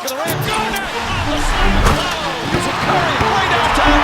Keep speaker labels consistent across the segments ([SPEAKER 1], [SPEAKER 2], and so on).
[SPEAKER 1] for the rim. Got it! Oh, the slam! Oh, here's a Curry way downtown.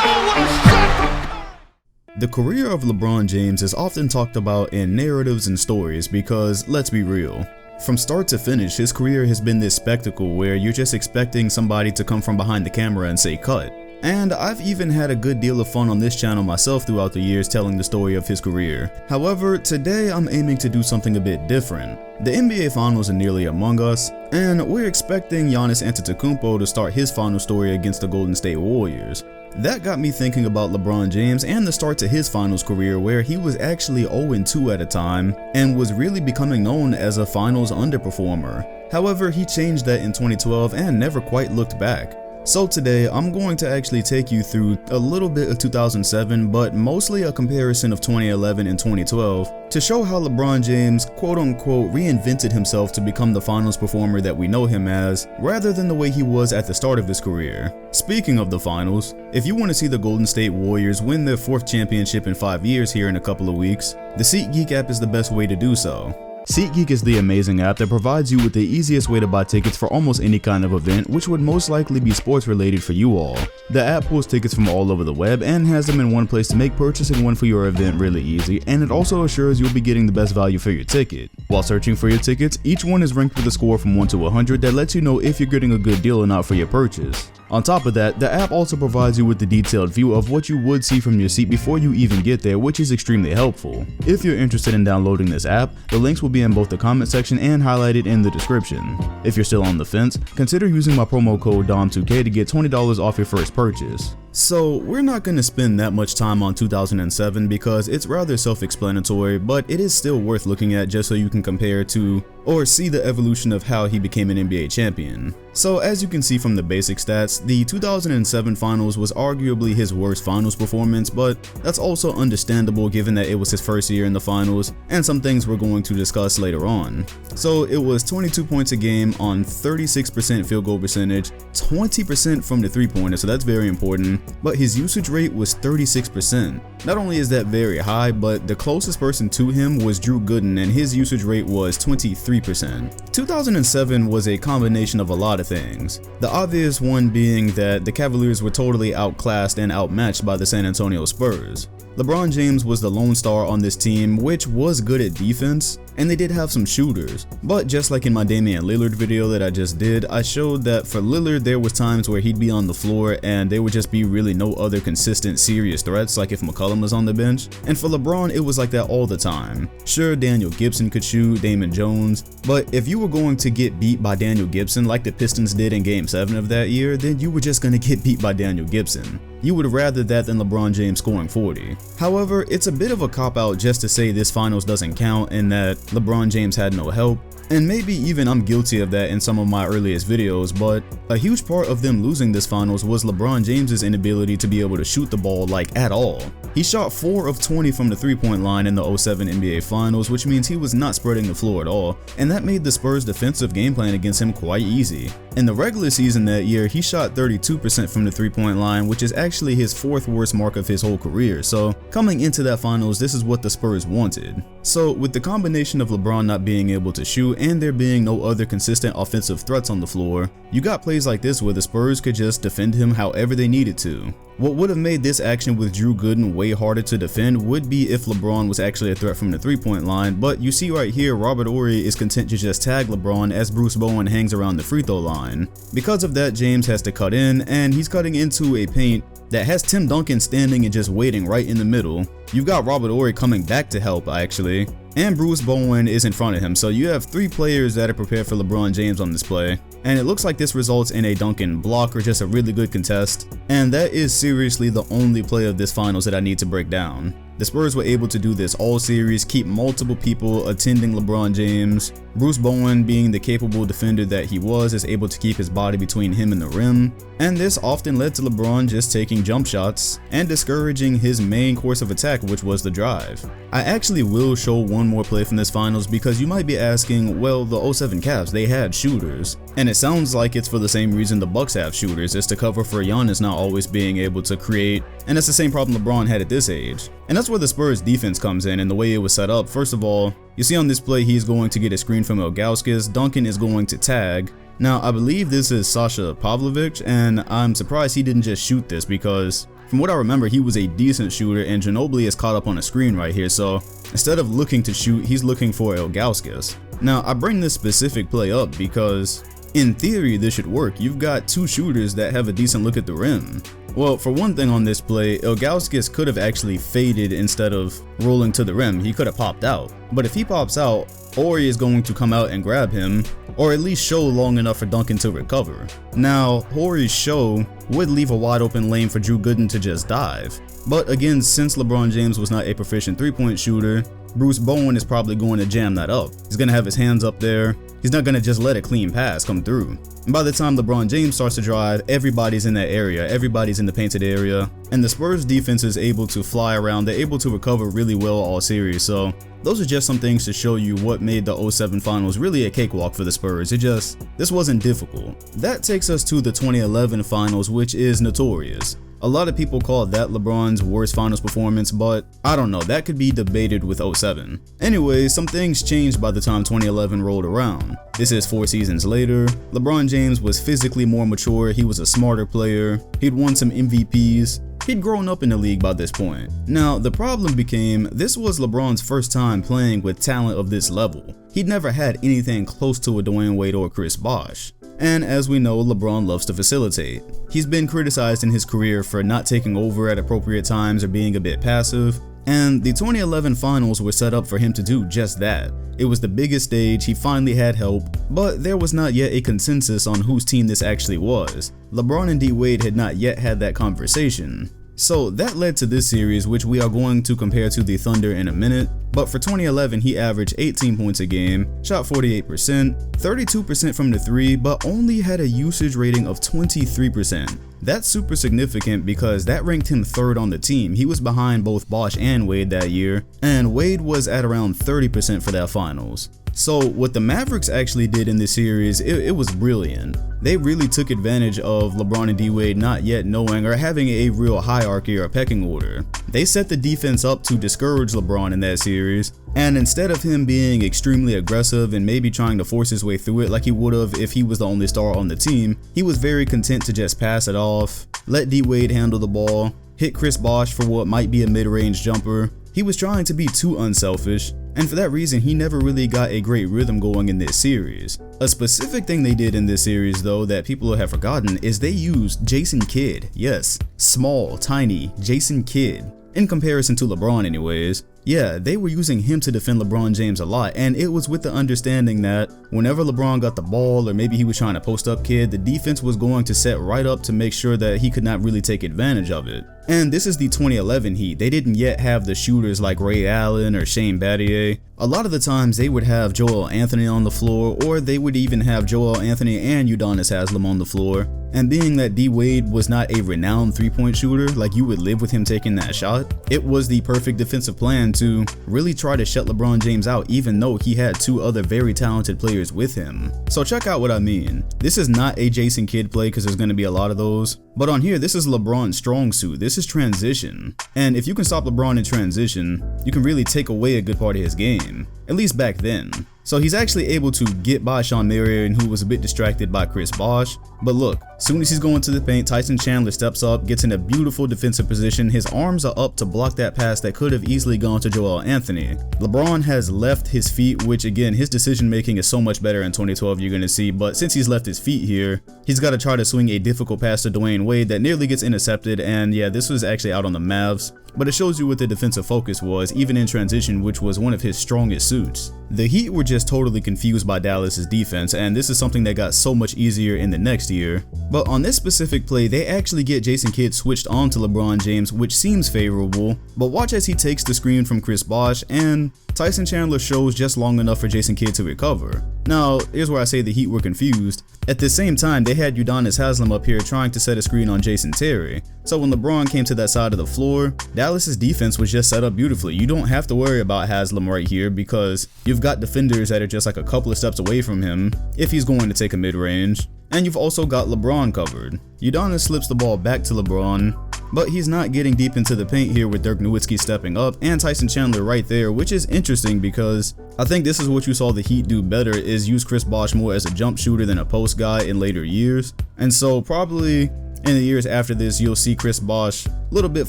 [SPEAKER 1] Oh, what a shot from Curry!
[SPEAKER 2] The career of LeBron James is often talked about in narratives and stories because, let's be real, from start to finish, his career has been this spectacle where you're just expecting somebody to come from behind the camera and say cut. And I've even had a good deal of fun on this channel myself throughout the years telling the story of his career. However, today I'm aiming to do something a bit different. The NBA Finals are nearly among us, and we're expecting Giannis Antetokounmpo to start his final story against the Golden State Warriors. That got me thinking about LeBron James and the start to his finals career where he was actually 0-2 at a time and was really becoming known as a finals underperformer. However, he changed that in 2012 and never quite looked back. So today, I'm going to actually take you through a little bit of 2007, but mostly a comparison of 2011 and 2012 to show how LeBron James quote-unquote reinvented himself to become the finals performer that we know him as, rather than the way he was at the start of his career. Speaking of the finals, if you want to see the Golden State Warriors win their 4th championship in 5 years here in a couple of weeks, the SeatGeek app is the best way to do so. SeatGeek is the amazing app that provides you with the easiest way to buy tickets for almost any kind of event, which would most likely be sports related for you all. The app pulls tickets from all over the web and has them in one place to make purchasing one for your event really easy, and it also assures you'll be getting the best value for your ticket. While searching for your tickets, each one is ranked with a score from 1 to 100 that lets you know if you're getting a good deal or not for your purchase. On top of that, the app also provides you with the detailed view of what you would see from your seat before you even get there, which is extremely helpful. If you're interested in downloading this app, the links will be in both the comment section and highlighted in the description. If you're still on the fence, consider using my promo code DOM2K to get $20 off your first purchase. So we're not going to spend that much time on 2007 because it's rather self-explanatory, but it is still worth looking at just so you can compare to or see the evolution of how he became an NBA champion. So as you can see from the basic stats, the 2007 finals was arguably his worst finals performance, but that's also understandable given that it was his first year in the finals and some things we're going to discuss later on. So it was 22 points a game on 36% field goal percentage, 20% from the three-pointer, so that's very important, but his usage rate was 36%. Not only is that very high, but the closest person to him was Drew Gooden and his usage rate was 23%. 2007 was a combination of a lot of things. The obvious one being that the Cavaliers were totally outclassed and outmatched by the San Antonio Spurs. LeBron James was the lone star on this team, which was good at defense, and they did have some shooters. But just like in my Damian Lillard video that I just did, I showed that for Lillard there was times where he'd be on the floor and there would just be really no other consistent serious threats, like if McCollum was on the bench. And for LeBron, it was like that all the time. Sure, Daniel Gibson could shoot, Damon Jones, but if you were going to get beat by Daniel Gibson like the Pistons did in Game 7 of that year, then you were just going to get beat by Daniel Gibson. You would rather that than LeBron James scoring 40. However, it's a bit of a cop-out just to say this finals doesn't count and that LeBron James had no help. And maybe even I'm guilty of that in some of my earliest videos, but a huge part of them losing this finals was LeBron James's inability to be able to shoot the ball like at all. He shot 4 of 20 from the three-point line in the 07 NBA Finals, which means he was not spreading the floor at all, and that made the Spurs' defensive game plan against him quite easy. In the regular season that year, he shot 32% from the three-point line, which is actually his 4th worst mark of his whole career, so coming into that finals, this is what the Spurs wanted. So with the combination of LeBron not being able to shoot and there being no other consistent offensive threats on the floor, you got plays like this where the Spurs could just defend him however they needed to. What would have made this action with Drew Gooden way harder to defend would be if LeBron was actually a threat from the three-point line, but you see right here Robert Horry is content to just tag LeBron as Bruce Bowen hangs around the free throw line. Because of that, James has to cut in, and he's cutting into a paint that has Tim Duncan standing and just waiting right in the middle. You've got Robert Horry coming back to help actually, and Bruce Bowen is in front of him, so you have 3 players that are prepared for LeBron James on this play. And it looks like this results in a Duncan block or just a really good contest, and that is seriously the only play of this finals that I need to break down. The Spurs were able to do this all series, keep multiple people attending LeBron James. Bruce Bowen, being the capable defender that he was, is able to keep his body between him and the rim, and this often led to LeBron just taking jump shots and discouraging his main course of attack, which was the drive. I actually will show one more play from this finals because you might be asking, well, the 07 Cavs, they had shooters. And it sounds like it's for the same reason the Bucks have shooters, is to cover for Giannis not always being able to create, and that's the same problem LeBron had at this age. And that's where the Spurs defense comes in and the way it was set up. First of all, you see on this play he's going to get a screen from Ilgauskas, Duncan is going to tag. Now I believe this is Sasha Pavlovic, and I'm surprised he didn't just shoot this because from what I remember he was a decent shooter, and Ginobili is caught up on a screen right here, so instead of looking to shoot, he's looking for Ilgauskas. Now I bring this specific play up because in theory this should work. You've got two shooters that have a decent look at the rim. Well, for one thing on this play, Ilgauskas could have actually faded instead of rolling to the rim. He could have popped out. But if he pops out, Horry is going to come out and grab him, or at least show long enough for Duncan to recover. Now, Horry's show would leave a wide open lane for Drew Gooden to just dive. But again, since LeBron James was not a proficient three-point shooter, Bruce Bowen is probably going to jam that up. He's going to have his hands up there. He's not going to just let a clean pass come through. And by the time LeBron James starts to drive, everybody's in that area, everybody's in the painted area, and the Spurs defense is able to fly around, they're able to recover really well all series. So those are just some things to show you what made the 07 finals really a cakewalk for the Spurs. This wasn't difficult. That takes us to the 2011 finals, which is notorious. A lot of people call that LeBron's worst finals performance, but I don't know, that could be debated with 07. Anyway, some things changed by the time 2011 rolled around. This is 4 seasons later. LeBron James was physically more mature, he was a smarter player, he'd won some MVPs, he'd grown up in the league by this point. Now, the problem became, this was LeBron's first time playing with talent of this level. He'd never had anything close to a Dwayne Wade or Chris Bosh. And as we know, LeBron loves to facilitate. He's been criticized in his career for not taking over at appropriate times or being a bit passive, and the 2011 finals were set up for him to do just that. It was the biggest stage, he finally had help, but there was not yet a consensus on whose team this actually was. LeBron and D Wade had not yet had that conversation. So that led to this series, which we are going to compare to the Thunder in a minute. But for 2011, he averaged 18 points a game, shot 48%, 32% from the three, but only had a usage rating of 23%. That's super significant because that ranked him third on the team. He was behind both Bosh and Wade that year, and Wade was at around 30% for that finals. So what the Mavericks actually did in this series, it was brilliant. They really took advantage of LeBron and D Wade not yet knowing or having a real hierarchy or pecking order. They set the defense up to discourage LeBron in that series, and instead of him being extremely aggressive and maybe trying to force his way through it like he would have if he was the only star on the team, he was very content to just pass it off, let D Wade handle the ball, hit Chris Bosh for what might be a mid-range jumper. He was trying to be too unselfish, and for that reason he never really got a great rhythm going in this series. A specific thing they did in this series though that people have forgotten is they used Jason Kidd. Yes, small, tiny Jason Kidd. In comparison to LeBron anyways. Yeah, they were using him to defend LeBron James a lot, and it was with the understanding that whenever LeBron got the ball or maybe he was trying to post up Kidd, the defense was going to set right up to make sure that he could not really take advantage of it. And this is the 2011 Heat. They didn't yet have the shooters like Ray Allen or Shane Battier. A lot of the times they would have Joel Anthony on the floor, or they would even have Joel Anthony and Udonis Haslem on the floor. And being that D Wade was not a renowned three-point shooter, like you would live with him taking that shot, it was the perfect defensive plan to really try to shut LeBron James out even though he had two other very talented players with him. So check out what I mean. This is not a Jason Kidd play because there's going to be a lot of those. But on here, this is LeBron's strong suit. This is transition. And if you can stop LeBron in transition, you can really take away a good part of his game, at least back then. So he's actually able to get by Sean Marion, who was a bit distracted by Chris Bosh. But look, as soon as he's going to the paint, Tyson Chandler steps up, gets in a beautiful defensive position. His arms are up to block that pass that could have easily gone to Joel Anthony. LeBron has left his feet, which again, his decision making is so much better in 2012, you're going to see. But since he's left his feet here, he's got to try to swing a difficult pass to Dwayne Wade that nearly gets intercepted. And yeah, this was actually out on the Mavs. But it shows you what the defensive focus was, even in transition, which was one of his strongest suits. The Heat were just totally confused by Dallas's defense, and this is something that got so much easier in the next year. But on this specific play, they actually get Jason Kidd switched on to LeBron James, which seems favorable, but watch as he takes the screen from Chris Bosh and Tyson Chandler shows just long enough for Jason Kidd to recover. Now, here's where I say the Heat were confused. At the same time, they had Udonis Haslem up here trying to set a screen on Jason Terry. So when LeBron came to that side of the floor, Dallas's defense was just set up beautifully. You don't have to worry about Haslem right here because you've got defenders that are just like a couple of steps away from him if he's going to take a mid-range. And you've also got LeBron covered. Udonis slips the ball back to LeBron, but he's not getting deep into the paint here with Dirk Nowitzki stepping up and Tyson Chandler right there, which is interesting because I think this is what you saw the Heat do better, is use Chris Bosh more as a jump shooter than a post guy in later years. And so probably in the years after this, you'll see Chris Bosh a little bit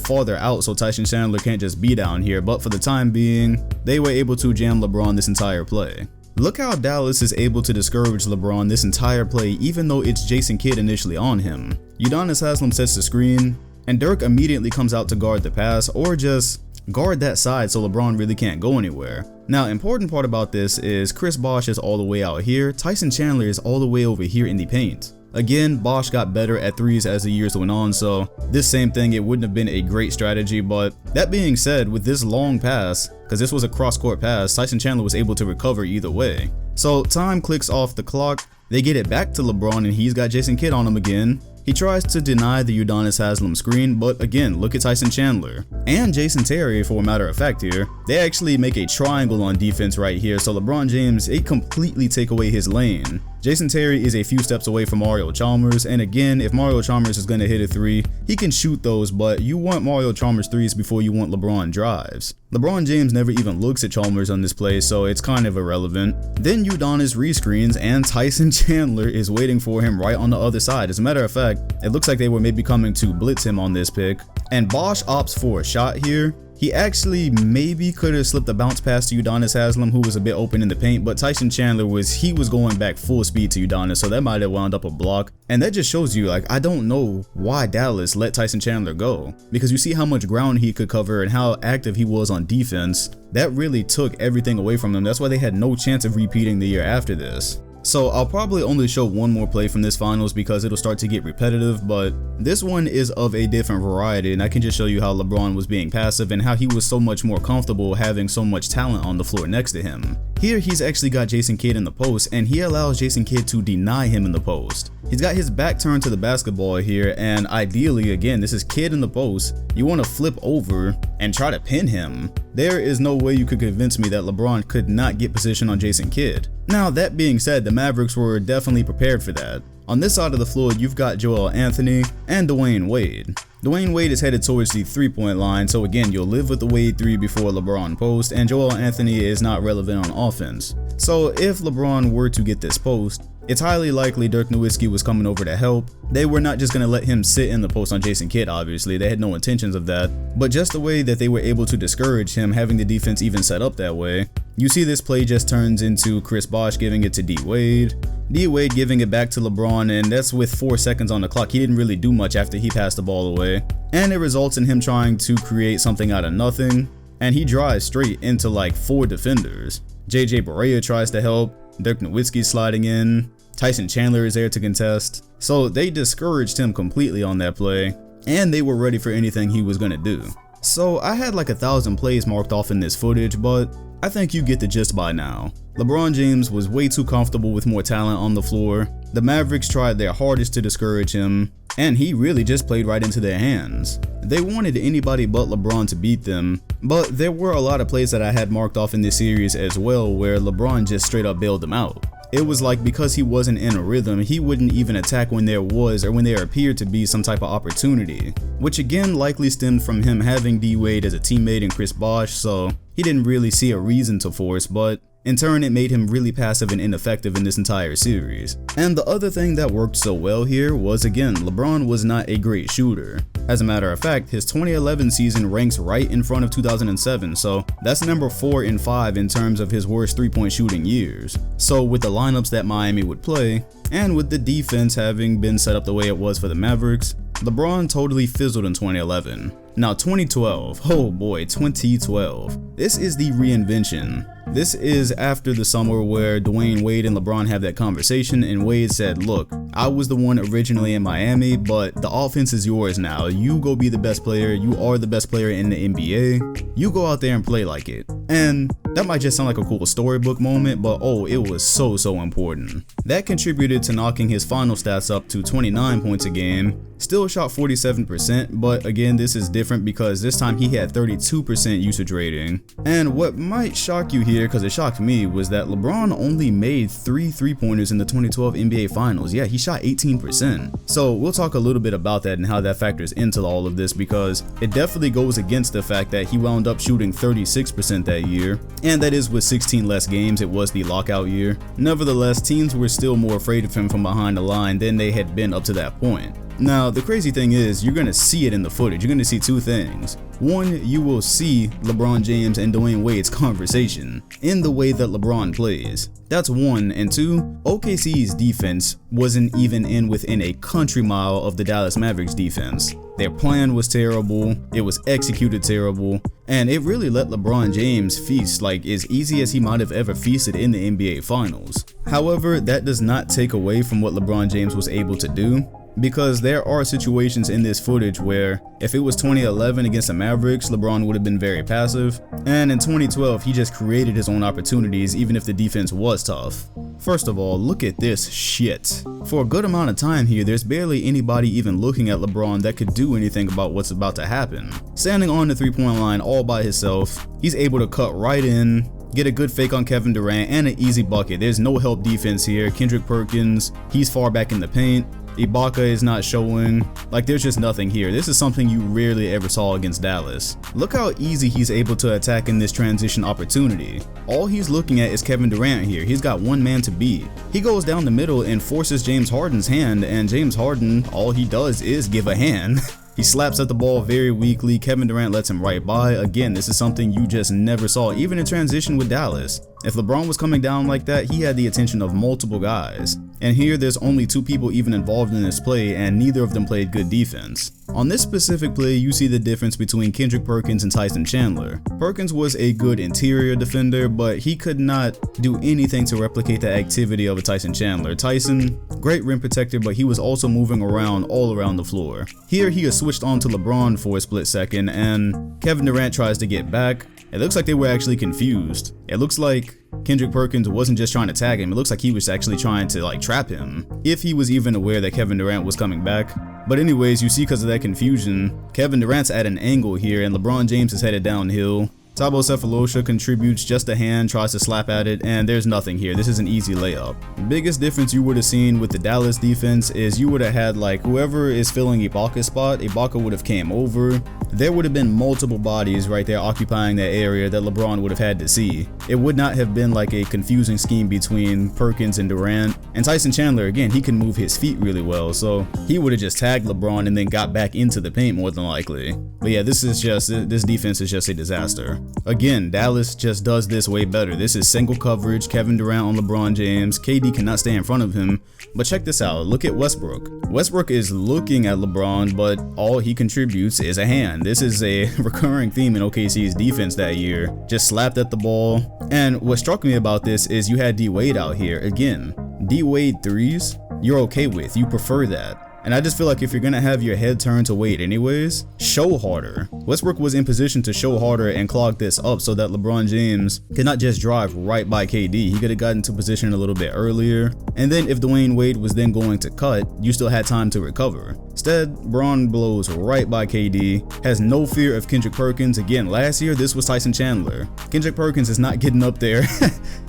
[SPEAKER 2] farther out so Tyson Chandler can't just be down here, but for the time being, they were able to jam LeBron this entire play. Look how Dallas is able to discourage LeBron this entire play even though it's Jason Kidd initially on him. Udonis Haslem sets the screen, and Dirk immediately comes out to guard the pass or just guard that side so LeBron really can't go anywhere. Now, important part about this is Chris Bosh is all the way out here, Tyson Chandler is all the way over here in the paint. Again, Bosh got better at threes as the years went on, so this same thing, it wouldn't have been a great strategy, but that being said, with this long pass, because this was a cross-court pass, Tyson Chandler was able to recover either way. So time clicks off the clock, they get it back to LeBron and he's got Jason Kidd on him again. He tries to deny the Udonis Haslem screen, but again, look at Tyson Chandler and Jason Terry for a matter of fact here. They actually make a triangle on defense right here, so LeBron James, they completely take away his lane. Jason Terry is a few steps away from Mario Chalmers, and again, if Mario Chalmers is going to hit a three, he can shoot those, but you want Mario Chalmers threes before you want LeBron drives. LeBron James never even looks at Chalmers on this play, so it's kind of irrelevant. Then Udonis rescreens, and Tyson Chandler is waiting for him right on the other side. As a matter of fact, it looks like they were maybe coming to blitz him on this pick, and Bosh opts for a shot here. He actually maybe could have slipped a bounce pass to Udonis Haslem, who was a bit open in the paint, but Tyson Chandler was going back full speed to Udonis, so that might have wound up a block. And that just shows you, like, I don't know why Dallas let Tyson Chandler go, because you see how much ground he could cover and how active he was on defense. That really took everything away from them. That's why they had no chance of repeating the year after this. So I'll probably only show one more play from this finals because it'll start to get repetitive, but this one is of a different variety, and I can just show you how LeBron was being passive and how he was so much more comfortable having so much talent on the floor next to him. Here he's actually got Jason Kidd in the post, and he allows Jason Kidd to deny him in the post. He's got his back turned to the basketball here, and ideally, again, this is Kidd in the post, you want to flip over and try to pin him. There is no way you could convince me that LeBron could not get position on Jason Kidd. Now, that being said, the Mavericks were definitely prepared for that. On this side of the floor, you've got Joel Anthony and Dwayne Wade. Dwayne Wade is headed towards the three-point line, so again, you'll live with the Wade 3 before LeBron post, and Joel Anthony is not relevant on offense. So if LeBron were to get this post, it's highly likely Dirk Nowitzki was coming over to help. They were not just going to let him sit in the post on Jason Kidd, obviously. They had no intentions of that. But just the way that they were able to discourage him, having the defense even set up that way, you see this play just turns into Chris Bosh giving it to D Wade. D Wade giving it back to LeBron, and that's with 4 seconds on the clock. He didn't really do much after he passed the ball away. And it results in him trying to create something out of nothing. And he drives straight into like 4 defenders. JJ Barea tries to help. Dirk Nowitzki sliding in. Tyson Chandler is there to contest. So they discouraged him completely on that play, and they were ready for anything he was going to do. So I had like 1,000 plays marked off in this footage, but I think you get the gist by now. LeBron James was way too comfortable with more talent on the floor. The Mavericks tried their hardest to discourage him, and he really just played right into their hands. They wanted anybody but LeBron to beat them, but there were a lot of plays that I had marked off in this series as well where LeBron just straight up bailed them out. It was like because he wasn't in a rhythm, he wouldn't even attack when there was or when there appeared to be some type of opportunity, which again likely stemmed from him having D Wade as a teammate and Chris Bosh, so he didn't really see a reason to force, but in turn, it made him really passive and ineffective in this entire series. And the other thing that worked so well here was, again, LeBron was not a great shooter. As a matter of fact, his 2011 season ranks right in front of 2007, so that's number 4 and 5 in terms of his worst three-point shooting years. So with the lineups that Miami would play, and with the defense having been set up the way it was for the Mavericks, LeBron totally fizzled in 2011. Now 2012, oh boy, 2012. This is the reinvention This is after the summer where Dwayne Wade and LeBron have that conversation, and Wade said, look, I was the one originally in Miami, but the offense is yours now. You go be the best player. You are the best player in the NBA. You go out there and play like it. And that might just sound like a cool storybook moment, but oh, it was so important. That contributed to knocking his final stats up to 29 points a game. Still shot 47%, but again, this is different because this time he had 32% usage rating. And what might shock you here, because it shocked me, was that LeBron only made 3 3-pointers in the 2012 NBA Finals. Yeah, he shot 18%. So we'll talk a little bit about that and how that factors into all of this, because it definitely goes against the fact that he wound up shooting 36% that year, and that is with 16 less games. It was the lockout year. Nevertheless, teams were still more afraid of him from behind the line than they had been up to that point. Now, the crazy thing is, you're going to see it in the footage. You're going to see two things. One, you will see LeBron James and Dwayne Wade's conversation in the way that LeBron plays. That's one. And two, OKC's defense wasn't even within a country mile of the Dallas Mavericks defense. Their plan was terrible, it was executed terrible, and it really let LeBron James feast like as easy as he might have ever feasted in the NBA Finals. However, that does not take away from what LeBron James was able to do, because there are situations in this footage where if it was 2011 against the Mavericks, LeBron would have been very passive, and in 2012 he just created his own opportunities even if the defense was tough. First of all, look at this shit. For a good amount of time here, there's barely anybody even looking at LeBron that could do anything about what's about to happen. Standing on the 3-point line all by himself, he's able to cut right in, get a good fake on Kevin Durant, and an easy bucket. There's no help defense here. Kendrick Perkins, he's far back in the paint. Ibaka is not showing. Like, there's just nothing here. This is something you rarely ever saw against Dallas. Look how easy he's able to attack in this transition opportunity. All he's looking at is Kevin Durant here. He's got one man to beat. He goes down the middle and forces James Harden's hand, and James Harden, all he does is give a hand. He slaps at the ball very weakly. Kevin Durant lets him right by. Again, this is something you just never saw, even in transition with Dallas. If LeBron was coming down like that, he had the attention of multiple guys. And here there's only 2 people even involved in this play, and neither of them played good defense. On this specific play, you see the difference between Kendrick Perkins and Tyson Chandler. Perkins was a good interior defender, but he could not do anything to replicate the activity of a Tyson Chandler. Tyson, great rim protector, but he was also moving around all around the floor. Here he is switched on to LeBron for a split second, and Kevin Durant tries to get back. It looks like they were actually confused. It looks like Kendrick Perkins wasn't just trying to tag him, it looks like he was actually trying to like trap him, if he was even aware that Kevin Durant was coming back. But anyways, you see, because of that confusion, Kevin Durant's at an angle here and LeBron James is headed downhill. Thabo Sefolosha contributes just a hand, tries to slap at it, and there's nothing here. This is an easy layup. The biggest difference you would have seen with the Dallas defense is you would have had like whoever is filling Ibaka's spot, Ibaka would have came over. There would have been multiple bodies right there occupying that area that LeBron would have had to see. It would not have been like a confusing scheme between Perkins and Durant. And Tyson Chandler, again, he can move his feet really well, so he would have just tagged LeBron and then got back into the paint more than likely. But yeah, this defense is just a disaster. Again, Dallas just does this way better. This is single coverage, Kevin Durant on LeBron James. KD cannot stay in front of him. But check this out, look at Westbrook. Westbrook is looking at LeBron, but all he contributes is a hand. This is a recurring theme in OKC's defense that year. Just slapped at the ball. And what struck me about this is you had D Wade out here. Again, D Wade threes, you're okay with, you prefer that. And I just feel like if you're gonna have your head turned to Wade anyways, show harder. Westbrook was in position to show harder and clog this up so that LeBron James could not just drive right by KD. He could have gotten into position a little bit earlier. And then if Dwayne Wade was then going to cut, you still had time to recover. Instead, Bron blows right by KD, has no fear of Kendrick Perkins. Again, last year, this was Tyson Chandler. Kendrick Perkins is not getting up there.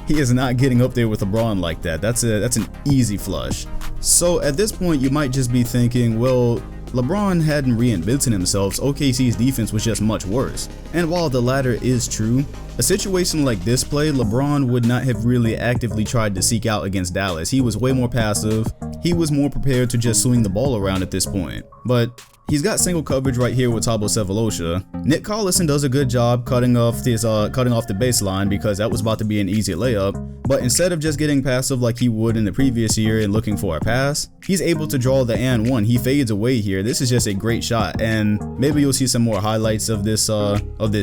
[SPEAKER 2] He is not getting up there with LeBron like that. That's an easy flush. So at this point, you might just be thinking, well, LeBron hadn't reinvented himself, so OKC's defense was just much worse. And while the latter is true, a situation like this play, LeBron would not have really actively tried to seek out against Dallas. He was way more passive. He was more prepared to just swing the ball around at this point. But He's got single coverage right here with Thabo Sefolosha. Nick Collison does a good job cutting off the baseline because that was about to be an easy layup. But instead of just getting passive like he would in the previous year and looking for a pass, he's able to draw the and one. He fades away here. This is just a great shot, and maybe you'll see some more highlights of this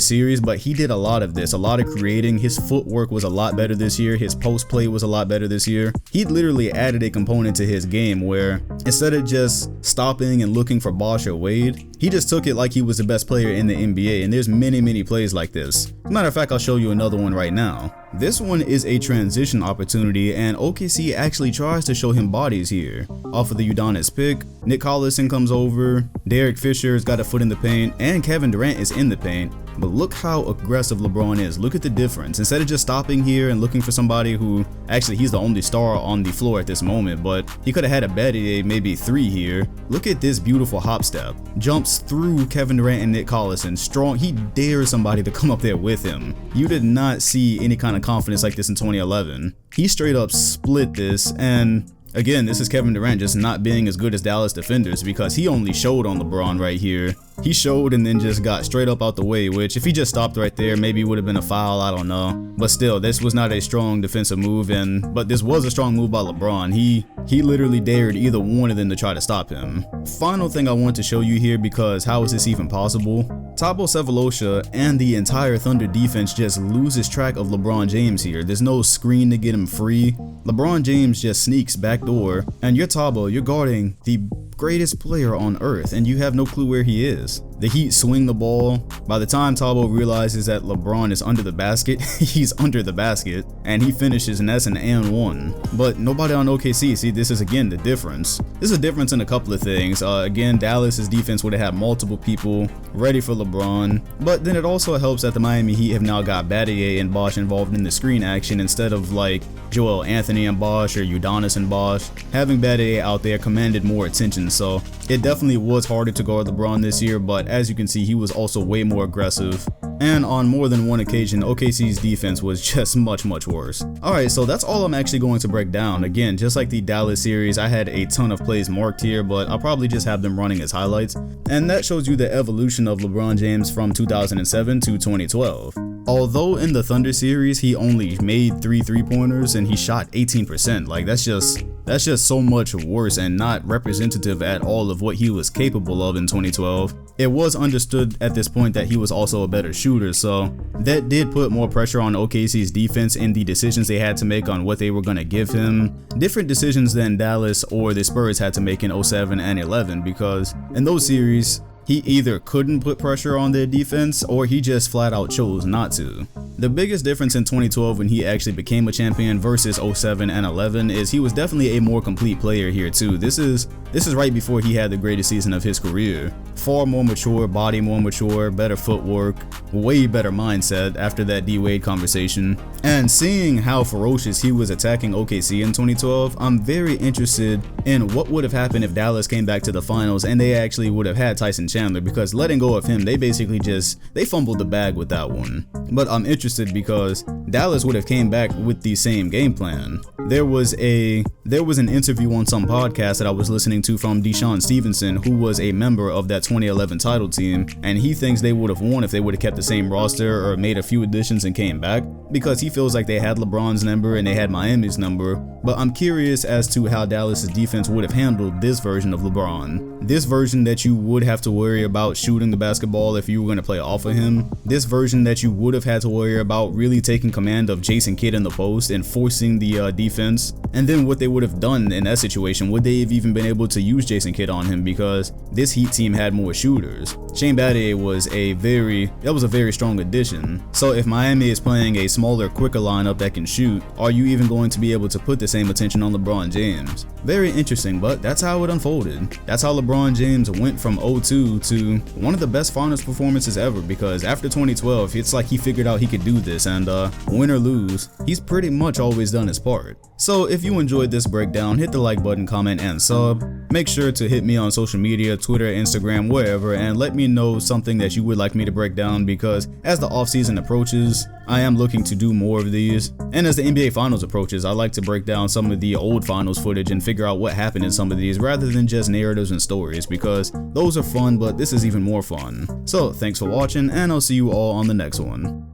[SPEAKER 2] series. But he did a lot of this, a lot of creating. His footwork was a lot better this year. His post play was a lot better this year. He literally added a component to his game where instead of just stopping and looking for Bosh or Wade, he just took it like he was the best player in the NBA, and there's many plays like this. As a matter of fact, I'll show you another one right now. This one is a transition opportunity, and OKC actually tries to show him bodies here. Off of the Udonis pick, Nick Collison comes over, Derek Fisher's got a foot in the paint, and Kevin Durant is in the paint. But look how aggressive LeBron is. Look at the difference. Instead of just stopping here and looking for somebody who, actually he's the only star on the floor at this moment, but he could have had a better maybe 3 here. Look at this beautiful hop step. Jumps through Kevin Durant and Nick Collison. Strong. He dares somebody to come up there with him. You did not see any kind of confidence like this in 2011. He straight up split this, and again, this is Kevin Durant just not being as good as Dallas defenders because he only showed on LeBron right here. He showed and then just got straight up out the way, which if he just stopped right there, maybe it would have been a foul, I don't know. But still, this was not a strong defensive move, but this was a strong move by LeBron. He literally dared either one of them to try to stop him. Final thing I want to show you here, because how is this even possible? Thabo Sefolosha and the entire Thunder defense just loses track of LeBron James here. There's no screen to get him free. LeBron James just sneaks backdoor, and you're Thabo, you're guarding the greatest player on earth, and you have no clue where he is. The Heat swing the ball. By the time Thabo realizes that LeBron is under the basket, he's under the basket, and he finishes, and that's an and one. But nobody on OKC, see, this is again the difference. This is a difference in a couple of things. Again, Dallas's defense would have had multiple people ready for LeBron, but then it also helps that the Miami Heat have now got Battier and Bosh involved in the screen action instead of like Joel Anthony and Bosh or Udonis and Bosh. Having Battier out there commanded more attention, so it definitely was harder to guard LeBron this year, but as you can see, he was also way more aggressive. And on more than one occasion, OKC's defense was just much worse. Alright, so that's all I'm actually going to break down. Again, just like the Dallas series, I had a ton of plays marked here, but I'll probably just have them running as highlights. And that shows you the evolution of LeBron James from 2007 to 2012. Although in the Thunder series, he only made 3 3-pointers and he shot 18%. Like that's just so much worse and not representative at all of what he was capable of in 2012. It was understood at this point that he was also a better shooter, so that did put more pressure on OKC's defense in the decisions they had to make on what they were going to give him. Different decisions than Dallas or the Spurs had to make in 07 and 11, because in those series, he either couldn't put pressure on their defense or he just flat out chose not to. The biggest difference in 2012 when he actually became a champion versus 07 and 11 is he was definitely a more complete player here too. This is right before he had the greatest season of his career. Far more mature, body more mature, better footwork, way better mindset after that D-Wade conversation. And seeing how ferocious he was attacking OKC in 2012, I'm very interested in what would have happened if Dallas came back to the finals and they actually would have had Tyson Chandler, because letting go of him, they fumbled the bag with that one. But I'm interested because Dallas would have came back with the same game plan. There was an interview on some podcast that I was listening to from Deshaun Stevenson, who was a member of that 2011 title team, and he thinks they would have won if they would have kept the same roster or made a few additions and came back, because he feels like they had LeBron's number and they had Miami's number. But I'm curious as to how Dallas's defense would have handled this version of LeBron. This version that you would have to worry about shooting the basketball if you were going to play off of him. This version that you would have had to worry about really taking command of Jason Kidd in the post and forcing the defense. And then what they would have done in that situation, would they have even been able to use Jason Kidd on him, because this Heat team had more shooters. Shane Battier was a very strong addition. So if Miami is playing a smaller, quicker lineup that can shoot, are you even going to be able to put the same attention on LeBron James? Very interesting, but that's how it unfolded. That's how LeBron James went from 02 to one of the best finals performances ever, because after 2012, it's like he figured out he could do this, and Win or lose, he's pretty much always done his part. So if you enjoyed this breakdown, hit the like button, comment, and sub. Make sure to hit me on social media, Twitter, Instagram, wherever, and let me know something that you would like me to break down, because as the offseason approaches, I am looking to do more of these. And as the NBA Finals approaches, I like to break down some of the old Finals footage and figure out what happened in some of these rather than just narratives and stories, because those are fun, but this is even more fun. So thanks for watching, and I'll see you all on the next one.